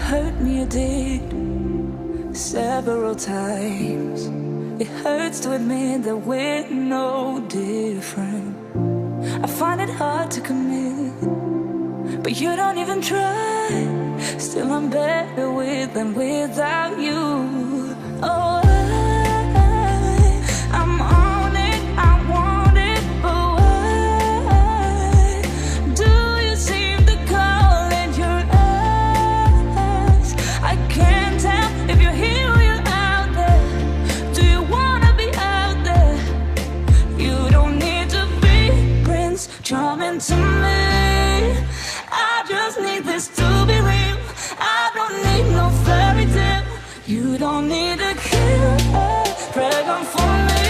hurt me, you did, several times. It hurts to admit that we're no different. I find it hard to commit, but you don't even try. Still I'm better with than without you. Oh, I'm on it, I want it, but why do you seem to call in your eyes? I can't tell if you're here or you're out there. Do you wanna be out there? You don't need to be Prince Charming to me. I just need this to be real. I don't need no fairy tale. You don't need a killer dragon for me.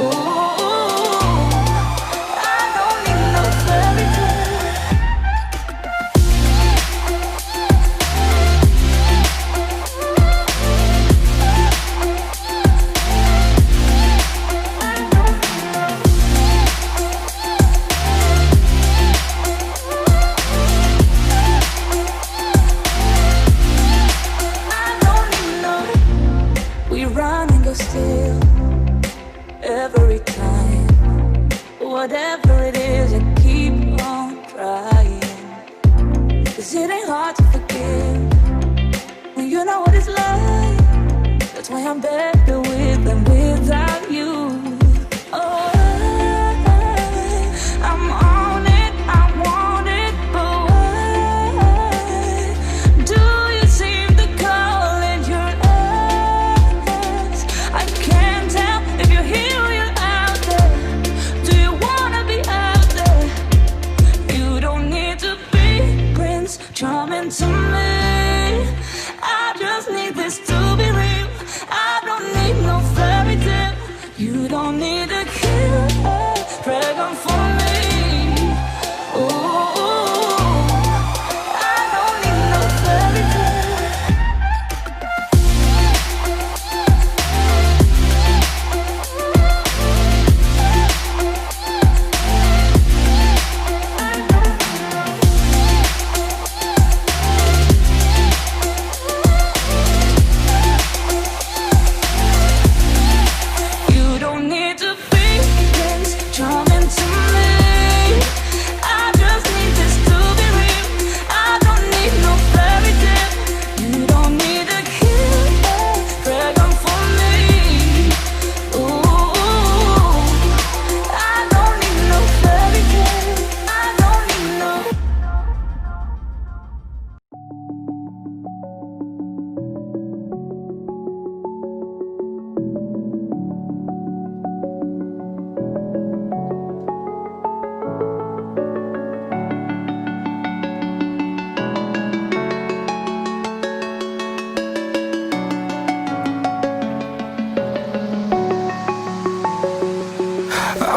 Ooh, I don't need no fairy tale. Still, every time, whatever it is, I keep on trying. 'Cause it ain't hard to forgive when you know what it's like. That's why I'm better with than without you. Oh, I'm on it, I want it, but why do you seem to call in your eyes? I can't tell if you're here or you're out there. Do you wanna be out there? You don't need to be Prince Charming to me. I just need this to be real. I don't need no fairy tale. You don't need a killer dragon for me. Ooh, I don't need no fairy tale. You don't need to be Prince Charming to me. I just need this to be real. I don't need no fairy tale. You don't need a killer dragon for me. Ooh, I don't need no fairy tale. I don't need no.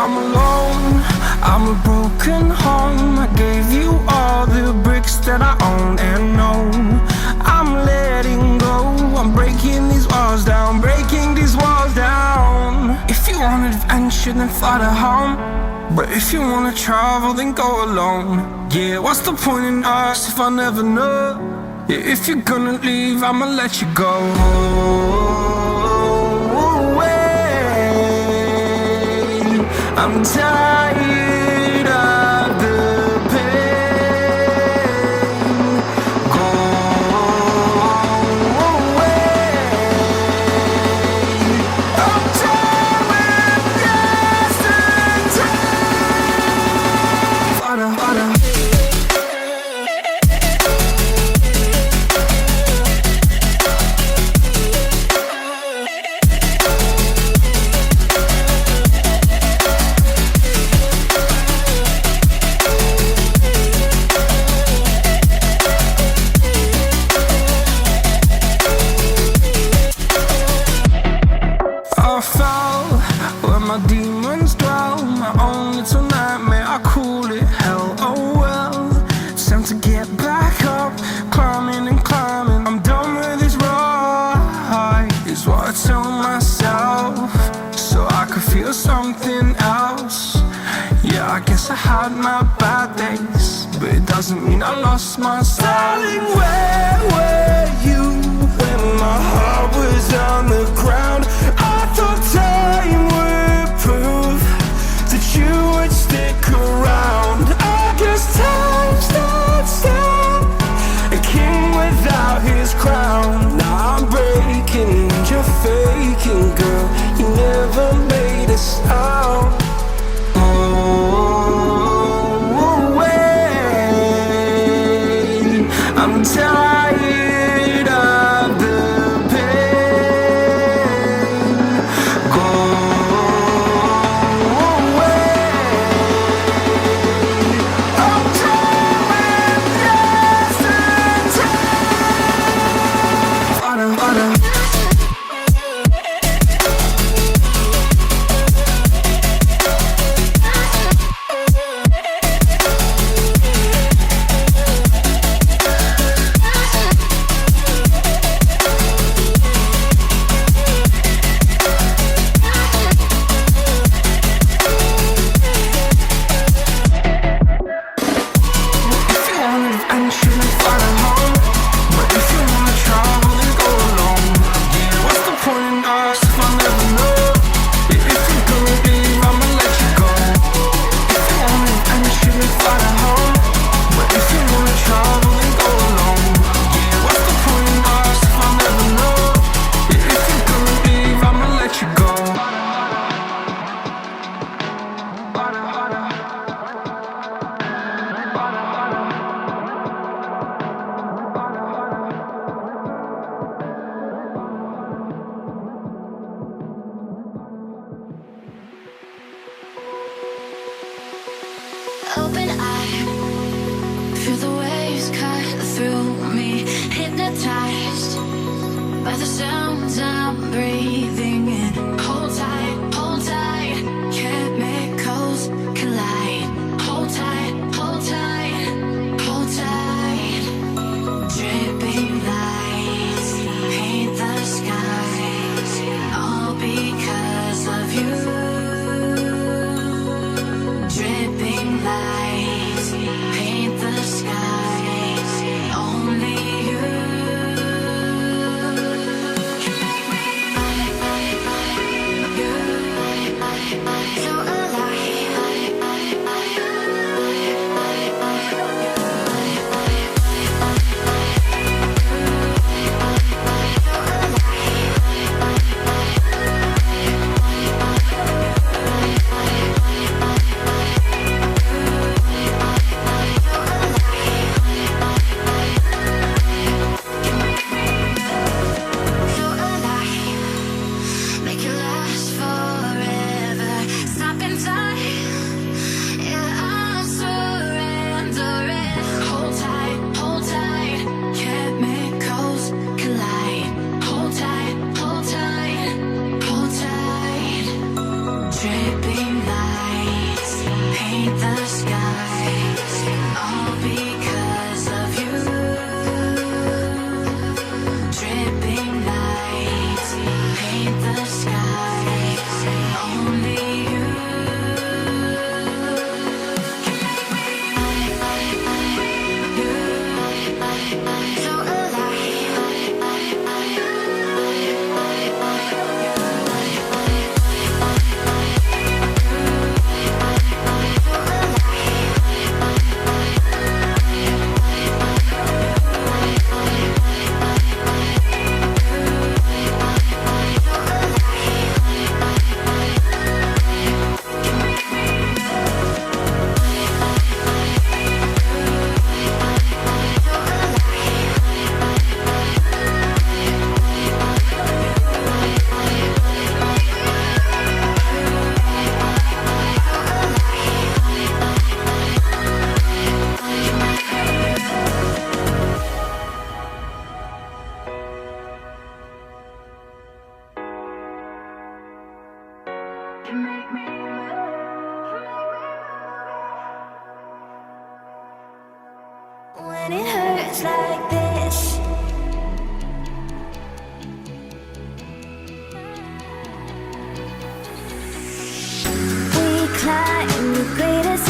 I'm alone, I'm a broken home. I gave you all the bricks that I own and know. I'm letting go, I'm breaking these walls down, breaking these walls down. If you want adventure, then fly to home. But if you wanna travel, then go alone. Yeah, what's the point in us if I never know? Yeah, if you're gonna leave, I'ma let you go. I'm tired of the pain. Go away. I'm tired with yesterday. Harder, harder. I fell where my demons dwell. My own little nightmare, I call it hell. Oh well, it's time to get back up, climbing and climbing. I'm done with this ride, is what I tell myself, so I could feel something else. Yeah, Yeah, I guess I had my bad days, but it doesn't mean I lost my style. Darling, where were you when my heart was on the ground? I thought time would prove that you would stick around. I guess time stood still, a king without his crown. Now I'm breaking and you're faking, girl. You never made a sound. Oh, wait, I'm tired of the pain. Go away. I'm done with yesterday. Water, water. Open eye, feel the waves cut through me, hypnotized by the sounds I'm breathing in. Hold tight, chemicals collide. Hold tight, hold tight, hold tight. Dripping lights paint the skies, all because of you. Dripping lights paint the skies, only you can make me so when it hurts like this. We climb the greatest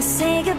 say goodbye.